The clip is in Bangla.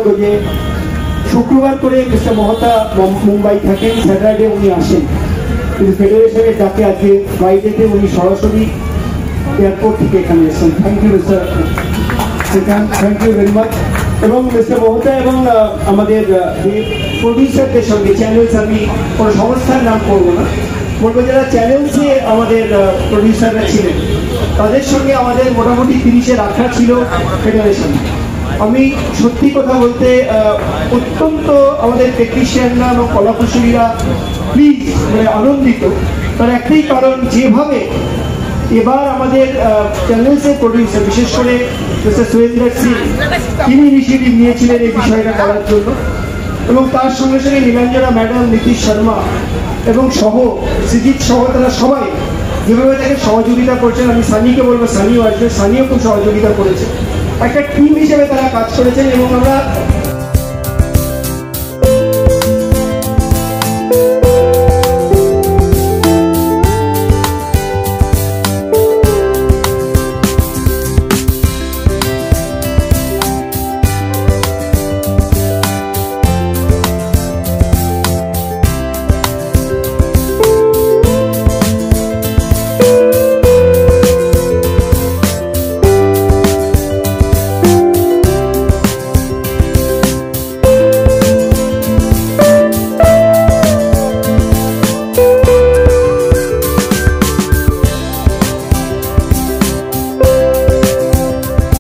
বলবো যে শুক্রবার করে মিস্টার মহতা মুম্বাই থাকেন, স্যাটারডে উনি আসেন, কিন্তু ফেডারেশনের ডাকে আজকে ফ্রাইডেতে উনি সরাসরি এয়ারপোর্ট থেকে এখানে এসেছেন। Thank you Mister Srikanth, thank you very much. এবং মিস্টার মহতা এবং আমাদের যে প্রডিউসারদের সঙ্গে চ্যানেলস, আমি কোনো সংস্থার নাম করবো না, বলবো যারা চ্যানেলসে আমাদের প্রডিউসাররা ছিলেন তাদের সঙ্গে আমাদের মোটামুটি 30-এর আখড়া ছিল ফেডারেশন। আমি সত্যি কথা বলতে অত্যন্ত আমাদের টেকনিশিয়ানরা এবং কলাকুশলীরা প্লিজ মানে আনন্দিত। তার একটাই কারণ, যেভাবে এবার আমাদের চ্যানেলসের প্রডিউসার বিশেষ করে মিস্টার সুরেন্দ্র সিং তিনি ইনিশিয়েটিভ নিয়েছিলেন এই বিষয়টা করার জন্য, এবং তার সঙ্গে সঙ্গে নীলাঞ্জনা ম্যাডাম, নীতিশ শর্মা এবং সহ সৃজিত সহ তারা সবাই যেভাবে তাকে সহযোগিতা করছেন। আমি সানিকে বলবো, সানিও আসবে, সানিও খুব সহযোগিতা করেছে। একটা টিম হিসেবে তারা কাজ করেছেন এবং আমরা